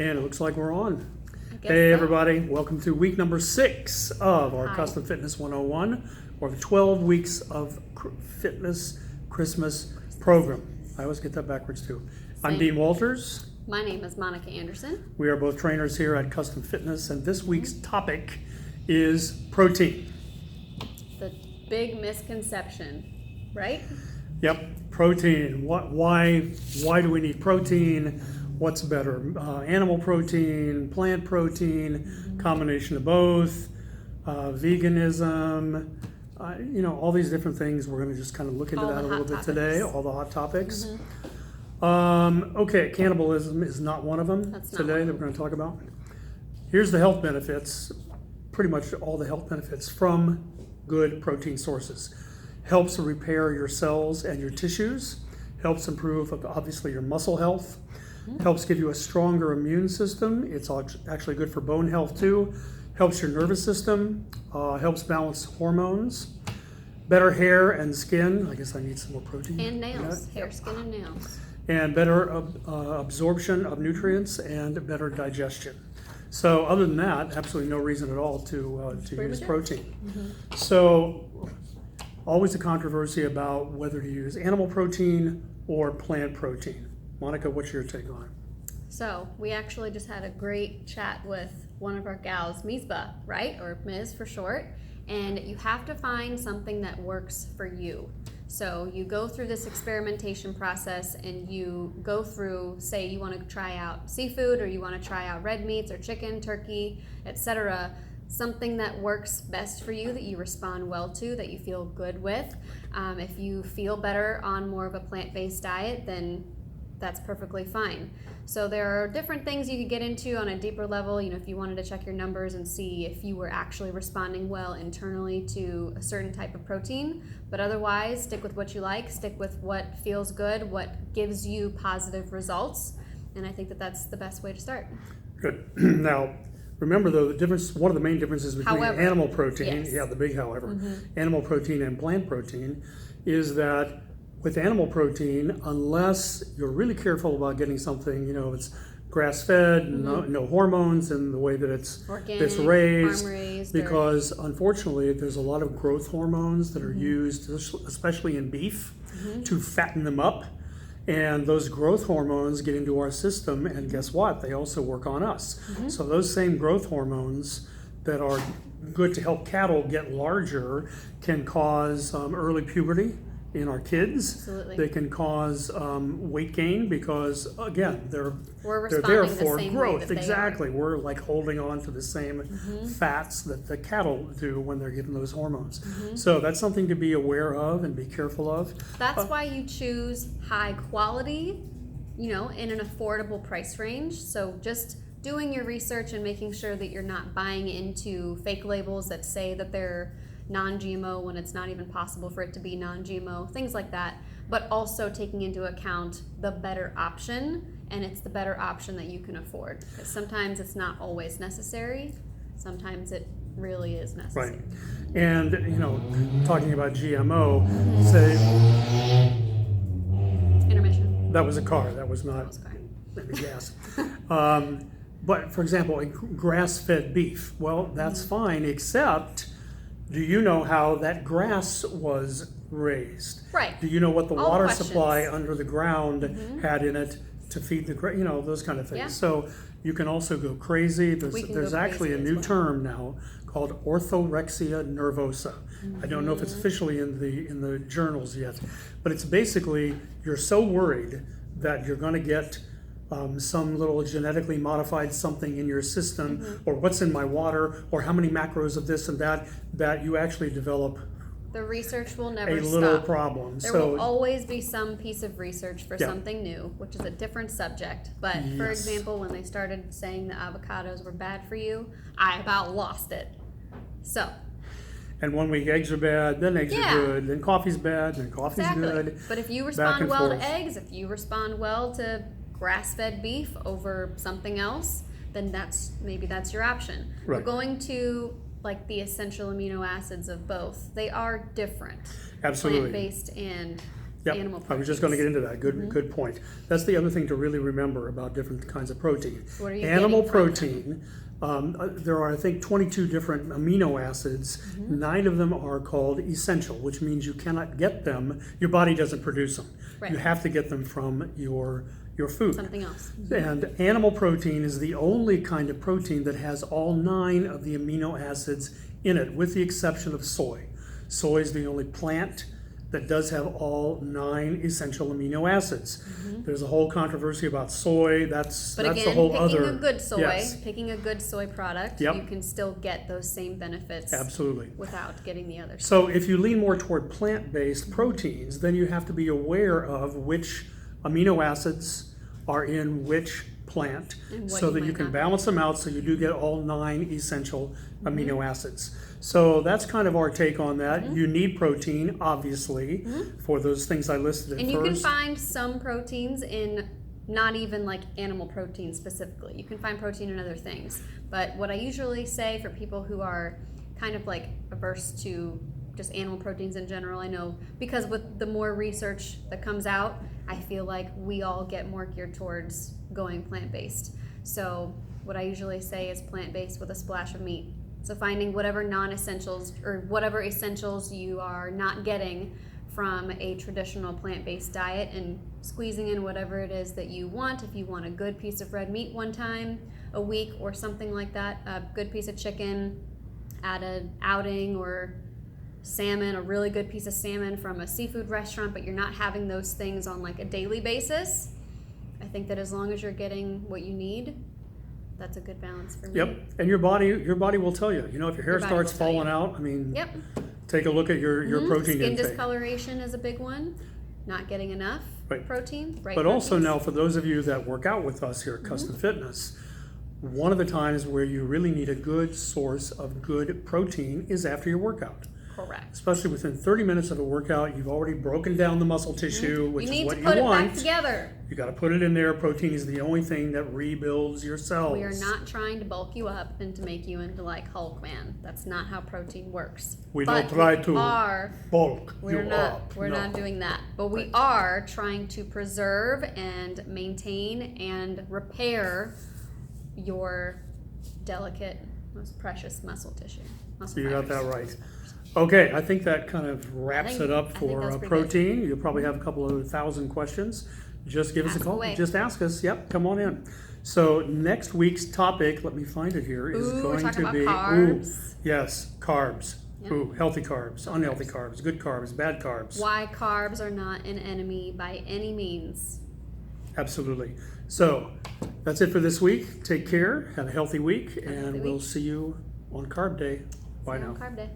And it looks like we're on. guess Hey so. everybody, welcome to week number 6 of our Hi. Custom Fitness 101, or the 12 weeks of fitness Christmas program. I always get that backwards too. I'm Same. Dean Walters. My name is Monica Anderson. We are both trainers here at Custom Fitness, and this week's topic is protein. The big misconception, right? Yep, protein. Why do we need protein? What's better? Animal protein, plant protein, combination of both, veganism, all these different things. We're going to just kind of look into All that the a little hot bit today, topics. all the hot topics. Okay, cannibalism is not one of them That's not today one. that we're going to talk about. Here's the health benefits, pretty much all the health benefits from good protein sources. Helps repair your cells and your tissues, helps improve obviously your muscle health, helps give you a stronger immune system. It's actually good for bone health too. Helps your nervous system, helps balance hormones, better hair and skin. I guess I need some more protein. And nails, Yeah. hair, skin, and nails. And better absorption of nutrients and better digestion. So other than that, absolutely no reason at all to pretty use much it. protein. So always a controversy about whether to use animal protein or plant protein. Monica, what's your take on it? So we actually just had a great chat with one of our gals, Mizba, right? Or Ms for short. And you have to find something that works for you. So you go through this experimentation process and you go through, say you want to try out seafood or you want to try out red meats or chicken, turkey, etc. Something that works best for you, that you respond well to, that you feel good with. If you feel better on more of a plant-based diet, then that's perfectly fine. So there are different things you could get into on a deeper level, if you wanted to check your numbers and see if you were actually responding well internally to a certain type of protein. But otherwise, stick with what you like, stick with what feels good, what gives you positive results. And I think that that's the best way to start. Good. Now, remember though, the difference, one of the main differences between However, animal protein, yes. yeah, the big however, animal protein and plant protein is that with animal protein, unless you're really careful about getting something, it's grass-fed, no hormones in the way that it's Organic, raised, farm-raised, because unfortunately there's a lot of growth hormones that are used, especially in beef, to fatten them up. And those growth hormones get into our system, and guess what? They also work on us. So those same growth hormones that are good to help cattle get larger can cause early puberty in our kids. Absolutely. They can cause weight gain because, again, they're there responding the for same way growth. that they are. Exactly. We're like holding on to the same fats that the cattle do when they're given those hormones. So that's something to be aware of and be careful of. That's why you choose high quality, in an affordable price range. So just doing your research and making sure that you're not buying into fake labels that say that they're non-GMO when it's not even possible for it to be non-GMO, things like that. But also taking into account the better option, and it's the better option that you can afford. Because sometimes it's not always necessary. Sometimes it really is necessary. Right. And, talking about GMO, say Intermission. that was a car, that was not That was fine. maybe gas. But for example, grass-fed beef, well, that's fine, except do you know how that grass was raised? Right. Do you know what the All the water questions. supply under the ground had in it to feed the those kind of things? Yeah. So you can also go crazy. We can There's go actually crazy a as new well. term now called orthorexia nervosa. I don't know if it's officially in the journals yet, but it's basically you're so worried that you're going to get some little genetically modified something in your system, or what's in my water, or how many macros of this and that you actually develop The research will never a little stop. problem. There So will always be some piece of research for Yeah. something new, which is a different subject. But for Yes. example, when they started saying the avocados were bad for you, I about lost it. So, and 1 week eggs are bad, then eggs Yeah. are good, then coffee's bad, then coffee's exactly. good. But if you Back respond and well forth. to eggs, if you respond well to grass-fed beef over something else, then that's your option. Right. We're going to like the essential amino acids of both. They are different. Absolutely. Plant-based and Yep, animal I was just gonna get proteins. into that. Good point. That's the other thing to really remember about different kinds of protein. What are you Animal getting from them? protein, there are, I think, 22 different amino acids. Mm-hmm. 9 of them are called essential, which means you cannot get them, your body doesn't produce them. Right. You have to get them from your food. Something else. And animal protein is the only kind of protein that has all 9 of the amino acids in it, with the exception of soy. Soy is the only plant that does have all 9 essential amino acids. There's a whole controversy about soy. That's But that's again, a whole picking other. a good soy, Yes, picking a good soy product, Yep. you can still get those same benefits absolutely. without getting the other stuff. So if you lean more toward plant-based proteins, then you have to be aware of which amino acids are in which plant, And what so you that you might can not balance them out, so you do get all 9 essential Mm-hmm. amino acids. So that's kind of our take on that. Mm-hmm. You need protein, obviously, for those things I listed at And you can first. find some proteins in not even like animal protein specifically. You can find protein in other things. But what I usually say for people who are kind of like averse to just animal proteins in general, I know because with the more research that comes out, I feel like we all get more geared towards going plant-based. So what I usually say is plant-based with a splash of meat. So finding whatever non-essentials or whatever essentials you are not getting from a traditional plant-based diet and squeezing in whatever it is that you want. If you want a good piece of red meat one time a week or something like that, a good piece of chicken at an outing, or salmon, a really good piece of salmon from a seafood restaurant, but you're not having those things on like a daily basis. I think that as long as you're getting what you need, that's a good balance for me. Yep, and your body will tell you. You know, if your hair Your body starts will tell you. falling out, I mean, Yep. take a look at your Mhm. protein Skin intake. discoloration is a big one. Not getting enough Right. protein. Right. But also proteins. now, for those of you that work out with us here at Custom Fitness, one of the times where you really need a good source of good protein is after your workout. Correct. Especially within 30 minutes of a workout, you've already broken down the muscle tissue, which You is need what to you put it back want. together. You got to put it in there. Protein is the only thing that rebuilds your cells. We are not trying to bulk you up and to make you into like Hulk Man. That's not how protein works. We But don't try we to are bulk We're you not. up. We're No. not doing that. But we are trying to preserve and maintain and repair your delicate, most precious muscle tissue. Muscle So you got fibers. that right. Okay, I think that kind of wraps think- it up I think for that's pretty protein. You'll probably have a couple of 1,000 questions. Just give us a Ask call. away. Just ask us. Yep, come on in. So next week's topic, let me find it here, is Ooh, we're going talking to about be carbs. yes, carbs. Yep. Ooh, healthy carbs, unhealthy carbs, good carbs, bad carbs. Why carbs are not an enemy by any means. Absolutely. So that's it for this week. Take care. Have a healthy week, a and healthy we'll week. see you on Carb Day. Bye See you now. on Carb Day.